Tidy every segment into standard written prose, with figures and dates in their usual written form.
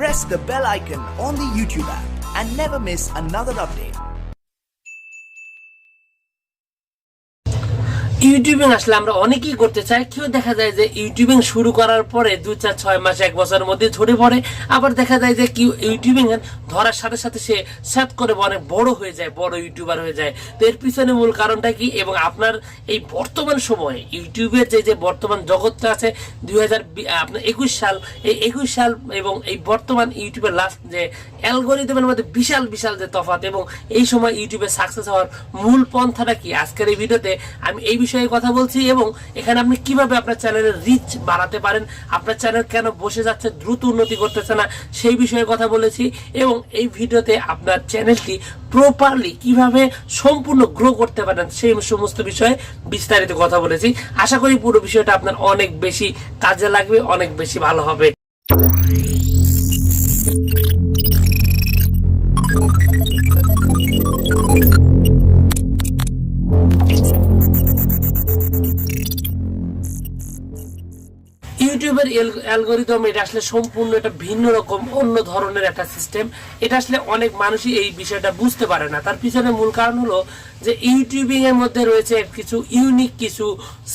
press the bell icon on the YouTube app and never miss another update. YouTubing আসলে আমরা অনেকেই করতে চাই, কেউ দেখা যায় যে ইউটিউবিং শুরু করার পরে 2-4-6 মাস 1 বছরের মধ্যে ঝরে পড়ে, আবার দেখা যায় যে কেউ ইউটিউবিং ধরার সাথে সাথে সে সেট করে অনেক বড় হয়ে যায়, বড় ইউটিউবার হয়ে যায়। তো এর পিছনে মূল কারণটা কি এবং আপনার এই বর্তমান সময়ে ইউটিউবের যে বর্তমান জগৎটা আছে 2021 সাল, এই 21 সাল এবং এই বর্তমান ইউটিউবের লাস্ট যে অ্যালগরিদমের মধ্যে বিশাল বিশাল যে তফাৎ এবং এই সময় ইউটিউবে সাকসেস হওয়ার মূল পন্থাটা কি, আজকের এই ভিডিওতে আমি এই বিষয়ে কথা বলছি এবং এখানে আপনি কিভাবে আপনার চ্যানেলের রিচ বাড়াতে পারেন, আপনার চ্যানেল কেন বসে যাচ্ছে, দ্রুত উন্নতি করতেছে না, সেই বিষয়ে কথা বলেছি এবং এই ভিডিওতে আপনার চ্যানেলটি প্রপারলি কিভাবে সম্পূর্ণ গ্রো করতে পারেন সেই সমস্ত বিষয়ে বিস্তারিত কথা বলেছি। আশা করি পুরো বিষয়টা আপনার অনেক বেশি কাজে লাগবে, অনেক বেশি ভালো হবে। ইউটিউবের অ্যালগরিদম এটা আসলে সম্পূর্ণ একটা ভিন্ন রকম অন্য ধরনের একটা সিস্টেম। এটা আসলে অনেক মানুষই এই বিষয়টা বুঝতে পারে না। তার পিছনে মূল কারণ হলো যে ইউটিউবিং এর মধ্যে রয়েছে কিছু ইউনিক কিছু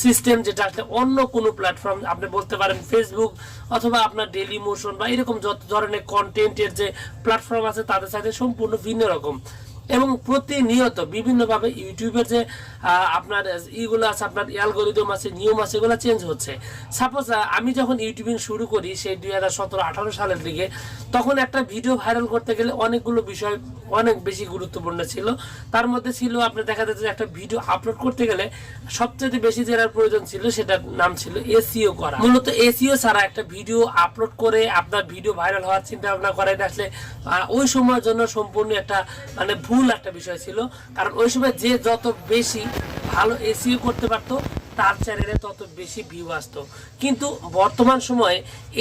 সিস্টেম, যেটা আসলে অন্য কোনো প্ল্যাটফর্ম, আপনি বলতে পারেন ফেসবুক অথবা আপনার ডেইলি মোশন বা এরকম যত ধরনের কন্টেন্টের যে প্ল্যাটফর্ম আছে তাদের সাথে সম্পূর্ণ ভিন্ন রকম এবং প্রতিনিয়ত বিভিন্নভাবে ইউটিউবের যে আপনার ইগুলো আছে, আপনার অ্যালগরিদম আছে, নিয়ম আছে, এগুলো চেঞ্জ হচ্ছে। সাপোজ আমি যখন ইউটিউবিং শুরু করি সেই 2017-18 সালের দিকে, তখন একটা ভিডিও ভাইরাল করতে গেলে অনেকগুলো বিষয় অনেক বেশি গুরুত্বপূর্ণ ছিল। তার মধ্যে ছিল আপনার দেখা যাচ্ছে যে একটা ভিডিও আপলোড করতে গেলে সবচেয়ে বেশি যেটার প্রয়োজন ছিল সেটার নাম ছিল এসইও করা। মূলত এসইও ছাড়া একটা ভিডিও আপলোড করে আপনার ভিডিও ভাইরাল হওয়ার চিন্তা ভাবনা করাই আসলে ওই সময়ের জন্য সম্পূর্ণ একটা মানে ভুল একটা বিষয় ছিল। কারণ ওই সময় যে যত বেশি ভালো এসইও করতে পারতো তার চ্যানেলে তত বেশি ভিউ আসতো। কিন্তু বর্তমান সময়ে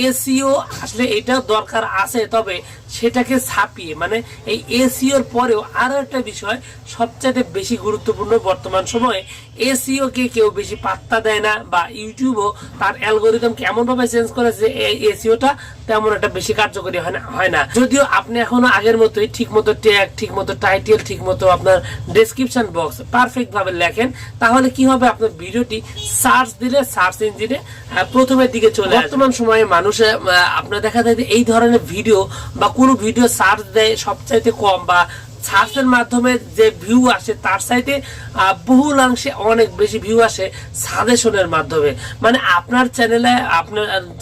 এসইও আসলে এটাও দরকার আছে, তবে সেটাকে ছাপিয়ে মানে এই এসইওর পরেও আরো একটা বিষয় সবচেয়ে বেশি গুরুত্বপূর্ণ বর্তমান সময়ে, এসইও কে কেউ বেশি পাত্তা দেয় না বা ইউটিউবও তার অ্যালগরিদমকে এমন ভাবে চেঞ্জ করেছে এই এসইওটা তেমন একটা বেশি কার্যকরী হয় না। যদিও আপনি এখনো আগের মতোই ঠিকমতো ট্যাগ, ঠিকমতো টাইটেল, ঠিকমতো আপনার ডেসক্রিপশন বক্স পারফেক্ট ভাবে লেখেন, তাহলে কি হবে, আপনার ভিডিওটি সার্চ দিলে সার্চ ইঞ্জিনে প্রথমের দিকে চলে আসবে। বর্তমান সময়ে মানুষ আপনার দেখা যায় যে এই ধরনের ভিডিও বা কোনো ভিডিও সার্চ দেয় সবচাইতে কম বা সার্চের মাধ্যমে যে ভিউ আসে তার চাইতে বহুলাংশে অনেক বেশি ভিউ আসে সাজেশনের মাধ্যমে। মানে আপনার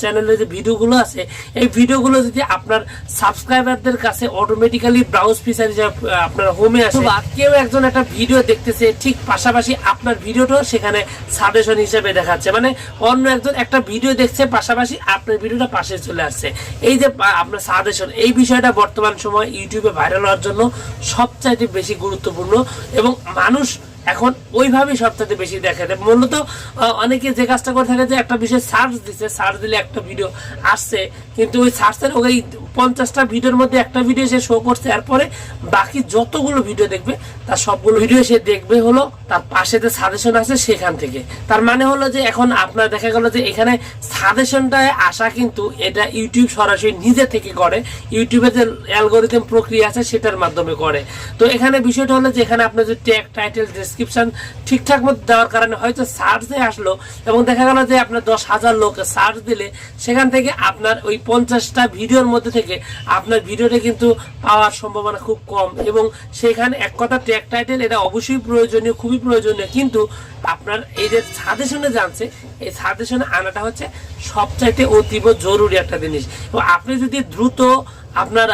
চ্যানেলে যে ভিডিওগুলো আছে এই ভিডিওগুলো যদি আপনার সাবস্ক্রাইবারদের কাছে অটোমেটিক্যালি ব্রাউজ ফিচার হিসেবে আপনার হোমে আসে বা কেউ একজন একটা ভিডিও দেখতেছে, ঠিক পাশাপাশি আপনার ভিডিওটাও সেখানে সাজেশন হিসেবে দেখাচ্ছে, মানে অন্য একজন একটা ভিডিও দেখছে পাশাপাশি আপনার ভিডিওটা পাশে চলে আসছে। এই যে আপনার সাজেশন, এই বিষয়টা বর্তমান সময় ইউটিউবে ভাইরাল হওয়ার জন্য সবচাইতে বেশি গুরুত্বপূর্ণ এবং মানুষ এখন ওইভাবেই সবচেয়ে বেশি দেখে। মূলত অনেকে যে কাজটা করে থাকে যে একটা বিষয় সার্চ দিচ্ছে, সার্চ দিলে একটা ভিডিও আসছে, কিন্তু ওই সার্চের ওই 50টা ভিডিওর মধ্যে একটা ভিডিও সে শো করছে, এরপরে বাকি যতগুলো ভিডিও দেখবে তার সবগুলো ভিডিও সে দেখবে হলো তার পাশে যে সাজেশন আছে সেখান থেকে। তার মানে হলো যে এখন আপনার দেখা গেল যে এখানে সাজেশনটায় আসা কিন্তু এটা ইউটিউব সরাসরি নিজে থেকে করে, ইউটিউবের যে অ্যালগরিদম প্রক্রিয়া আছে সেটার মাধ্যমে করে। তো এখানে বিষয়টা হলো যে এখানে আপনার যে ট্যাগ, টাইটেল, ডেসক্রিপশন ঠিকঠাক মতো দেওয়ার কারণে হয়তো সার্চে আসলো এবং দেখা গেল যে আপনার 10,000 লোক সার্চ দিলে সেখান থেকে আপনার ওই 50টা ভিডিওর মধ্যে থেকে আপনার ভিডিওটা কিন্তু পাওয়ার সম্ভাবনা খুব কম এবং সেখানে এক কথা ট্যাগ, টাইটেল এটা অবশ্যই প্রয়োজনীয়, খুবই প্রয়োজনীয়, কিন্তু আপনার এই যে সাজেশনে জানছে এই সাজেশনে আনাটা হচ্ছে সবচাইতে অতীব জরুরি একটা জিনিস। এবং আপনি যদি দ্রুত আপনার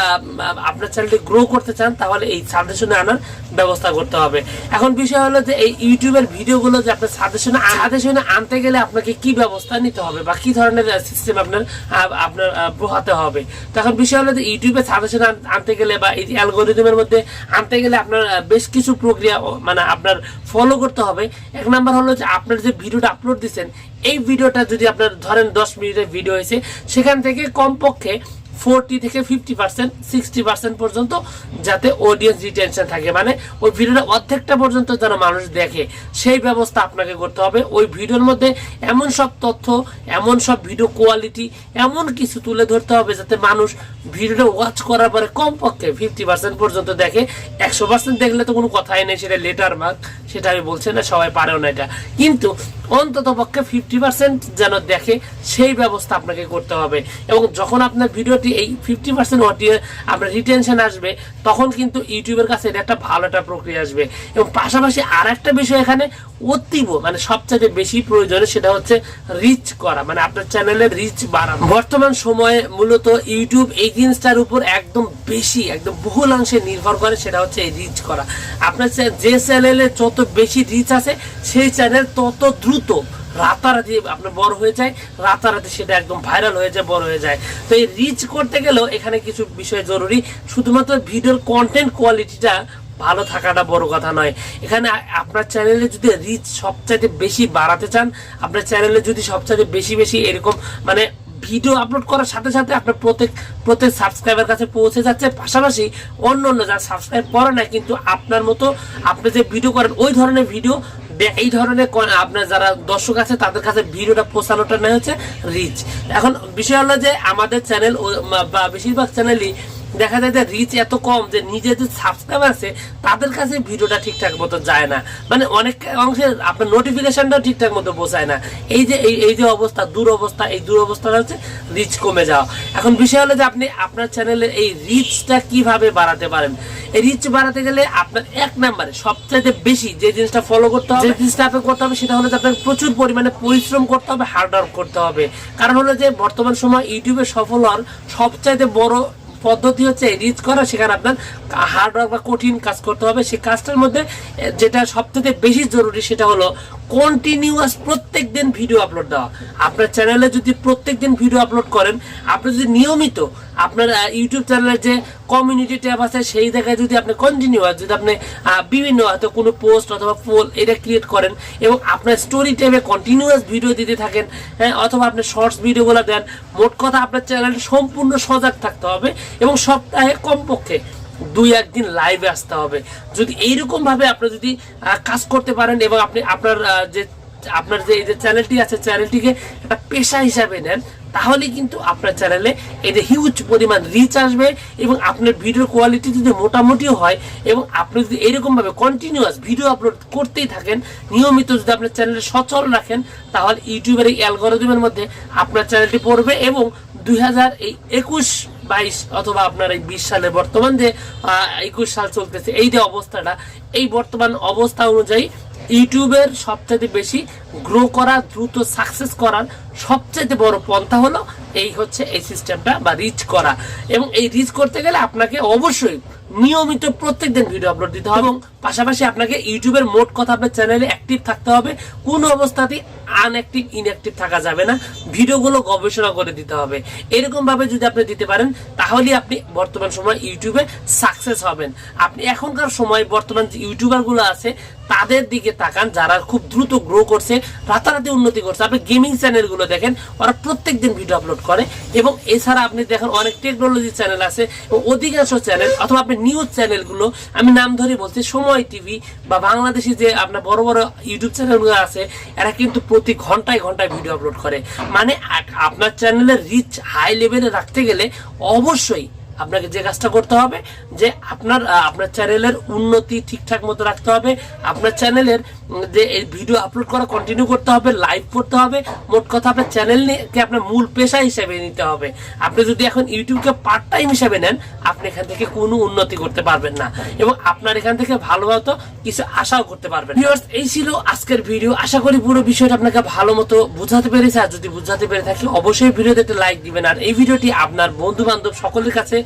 চ্যানেলটি গ্রো করতে চান তাহলে এই সাজেশনে আনার ব্যবস্থা করতে হবে। এখন বিষয় হলো যে এই ইউটিউবের ভিডিওগুলো যে আপনার সাজেশনে আনতে গেলে আপনাকে কি ব্যবস্থা নিতে হবে বা কি ধরনের সিস্টেম আপনার পোহাতে হবে। তো এখন বিষয় হলো যে ইউটিউবে সাজেশন আনতে গেলে বা এই অ্যালগরিদমের মধ্যে আনতে গেলে আপনার বেশ কিছু প্রক্রিয়া মানে আপনার ফলো করতে হবে। এক নাম্বার হলো যে আপনার যে ভিডিওটা আপলোড দিচ্ছেন এই ভিডিওটা যদি আপনার ধরেন 10 মিনিটের ভিডিও হয়েছে, সেখান থেকে কমপক্ষে 40 থেকে 50%, 60% পর্যন্ত যাতে অডিয়েন্স রিটেনশন থাকে, মানে ওই ভিডিওটা অর্ধেকটা পর্যন্ত যেন মানুষ দেখে সেই ব্যবস্থা আপনাকে করতে হবে। ওই ভিডিওর মধ্যে এমন সব তথ্য, এমন সব ভিডিও কোয়ালিটি, এমন কিছু তুলে ধরতে হবে যাতে মানুষ ভিডিওটা ওয়াচ করার পরে কমপক্ষে 50% পর্যন্ত দেখে। 100% দেখলে তো কোনো কথাই নেই, সেটা লেটার মার্ক, সেটা আমি বলছি না, সবাই পারেও না এটা, কিন্তু অন্তত পক্ষে 50% যেন দেখে সেই ব্যবস্থা আপনাকে করতে হবে। এবং যখন আপনার ভিডিওটি এই 50% অডিয়েন্স আপনার রিটেনশন আসবে, তখন কিন্তু ইউটিউবের কাছে এটা একটা ভালো একটা প্রক্রিয়া আসবে। এবং পাশাপাশি আর একটা বিষয় এখানে অতীব মানে সবচেয়ে বেশি প্রয়োজন, সেটা হচ্ছে রিচ করা, মানে আপনার চ্যানেলের রিচ বাড়ানো। বর্তমান সময়ে মূলত ইউটিউব এই জিনিসটার উপর একদম বেশি, একদম বহুলাংশে নির্ভর করে, সেটা হচ্ছে এই রিচ করা। আপনার যে চ্যানেলে যত বেশি রিচ আছে, সেই চ্যানেল তত দ্রুত রাতারাতি আপনার বড় হয়ে যায়, রাতারাতি সেটা একদম ভাইরাল হয়ে যায়, বড় হয়ে যায়। তো এই রিচ করতে গেলেও এখানে কিছু বিষয় জরুরি। শুধুমাত্র ভিডিওর কন্টেন্ট কোয়ালিটিটা ভালো থাকাটা বড় কথা নয়। এখানে আপনার চ্যানেলে যদি রিচ সবচাইতে বেশি বাড়াতে চান, আপনার চ্যানেলে যদি সবচাইতে বেশি এরকম মানে ভিডিও আপলোড করার সাথে সাথে আপনার প্রত্যেক সাবস্ক্রাইবার কাছে পৌঁছে যাচ্ছে, পাশাপাশি অন্য যারা সাবস্ক্রাইব করে না কিন্তু আপনার মতো আপনি যে ভিডিও করেন ওই ধরনের ভিডিও, এই ধরনের আপনার যারা দর্শক আছে তাদের কাছে ভিডিওটা পৌঁছানোটা নেই হচ্ছে রিচ। এখন বিষয় হলো যে আমাদের চ্যানেল বা বেশিরভাগ চ্যানেলই দেখা যায় যে রিচ এত কম যে নিজে যে সাবস্ক্রাইবার আছে তাদের কাছে ভিডিওটা ঠিকঠাক মতো যায় না, মানে অনেক অংশে আপনার নোটিফিকেশনটাও ঠিকঠাক মতো পৌঁছায় না। এই যে অবস্থা, দুরবস্থা, এই দুরবস্থাটা হচ্ছে রিচ কমে যাওয়া। এখন বিষয় হলো যে আপনি আপনার চ্যানেলের এই রিচটা কিভাবে বাড়াতে পারেন। এই রিচ বাড়াতে গেলে আপনার এক নম্বরে সবচাইতে বেশি যে জিনিসটা ফলো করতে হবে, যে জিনিসটা আপনাকে করতে হবে, সেটা হলো যে আপনাকে প্রচুর পরিমাণে পরিশ্রম করতে হবে, হার্ড ওয়ার্ক করতে হবে। কারণ হলো যে বর্তমান সময় ইউটিউবে সফল হওয়ার সবচাইতে বড় পদ্ধতি হচ্ছে রিচ করা। সেখানে আপনার হার্ড ওয়ার্ক বা কঠিন কাজ করতে হবে। সেই কাজটার মধ্যে যেটা সবথেকে বেশি জরুরি সেটা হলো কন্টিনিউয়াস প্রত্যেক দিন ভিডিও আপলোড দেওয়া। আপনার চ্যানেলে যদি প্রত্যেক দিন ভিডিও আপলোড করেন, আপনি যদি নিয়মিত আপনার ইউটিউব চ্যানেলের যে কমিউনিটি ট্যাব আছে সেই জায়গায় যদি আপনি কন্টিনিউয়াস যদি আপনি বিভিন্ন হয়তো কোনো পোস্ট অথবা পোল এটা ক্রিয়েট করেন এবং আপনার স্টোরি ট্যাবে কন্টিনিউয়াস ভিডিও দিতে থাকেন, হ্যাঁ, অথবা আপনি শর্টস ভিডিওগুলো দেন, মোট কথা আপনার চ্যানেলটা সম্পূর্ণ সজাগ থাকতে হবে এবং সপ্তাহে কমপক্ষে 2-1 দিন লাইভে আসতে হবে। যদি এইরকম ভাবে আপনি যদি কাজ করতে পারেন এবং আপনি আপনার যে এই যে চ্যানেলটি আছে চ্যানেলটিকে একটা পেশা হিসাবে নেন, তাহলে কিন্তু আপনার চ্যানেলে এই যে হিউজ পরিমাণ রিচ আসবে এবং আপনার ভিডিওর কোয়ালিটি যদি মোটামুটিও হয় এবং আপনি যদি এরকম ভাবে কন্টিনিউয়াস ভিডিও আপলোড করতেই থাকেন, নিয়মিত যদি আপনার চ্যানেলে সচল রাখেন, তাহলে ইউটিউবের এই অ্যালগরিদমের মধ্যে আপনার চ্যানেলটি পড়বে এবং 2021-22 অথবা আপনার এই 20 সালে বর্তমান যে 21 সাল চলতেছে, এই যে অবস্থাটা, এই বর্তমান অবস্থা অনুযায়ী ইউটিউবের সবচেয়ে বেশি গ্রো করা, দ্রুত সাকসেস করার সবচেয়ে বড় পন্থা হলো এই হচ্ছে এই সিস্টেমটা বা রিচ করা। এবং এই রিচ করতে গেলে আপনাকে অবশ্যই নিয়মিত প্রত্যেক দিন ভিডিও আপলোড দিতে হবে এবং পাশাপাশি আপনাকে ইউটিউবের মোট কথা আপনার চ্যানেলে অ্যাক্টিভ থাকতে হবে, কোনো অবস্থাতেই আনঅ্যাক্টিভ ইনঅ্যাক্টিভ থাকা যাবে না, ভিডিওগুলো গবেষণা করে দিতে হবে। এরকম ভাবে যদি আপনি দিতে পারেন তাহলে আপনি বর্তমান সময় ইউটিউবে সাকসেস হবেন। আপনি এখনকার সময় বর্তমান যে ইউটিউবার গুলো আছে তাদের দিকে তাকান, যারা খুব দ্রুত গ্রো করছে, রাতারাতি উন্নতি করছে। আপনি গেমিং চ্যানেলগুলো দেখেন, ওরা প্রত্যেক দিন ভিডিও আপলোড করে এবং এছাড়া আপনি দেখেন অনেক টেকনোলজি চ্যানেল আছে এবং অধিকাংশ চ্যানেল অথবা আপনি নিউজ চ্যানেলগুলো, আমি নাম ধরে বলছি, সময় টিভি বা বাংলাদেশি যে আপনার বড় বড় ইউটিউব চ্যানেলগুলো আছে, এরা কিন্তু প্রতি ঘন্টায় ভিডিও আপলোড করে। মানে আপনার চ্যানেলের রিচ হাই লেভেলে রাখতে গেলে অবশ্যই আপনাকে যে কাজটা করতে হবে যে আপনার চ্যানেলের উন্নতি ঠিকঠাক মতো রাখতে হবে, আপনার চ্যানেলের যে ভিডিও আপলোড করা কন্টিনিউ করতে হবে, লাইভ করতে হবে। মোট কথা আপনার চ্যানেলকে আপনার মূল পেশা হিসেবে নিতে হবে। আপনি যদি এখন ইউটিউবকে পার্ট টাইম হিসেবে নেন, আপনি এখান থেকে কোনো উন্নতি করতে পারবেন না এবং আপনার এখান থেকে ভালো মতো কিছু আশাও করতে পারবেন। ভিউয়ার্স, এই ছিল আজকের ভিডিও। আশা করি পুরো বিষয়টা আপনাকে ভালো মতো বোঝাতে পেরেছে। আর যদি বোঝাতে পেরে থাকি অবশ্যই ভিডিওতে একটা লাইক দিবেন আর এই ভিডিওটি আপনার বন্ধু বান্ধব সকলের কাছে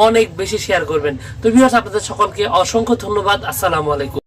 অনেক বেশি শেয়ার করবেন। তো ভিউয়ার্স, আপনাদের সকলকে অসংখ্য ধন্যবাদ। আসসালামু আলাইকুম।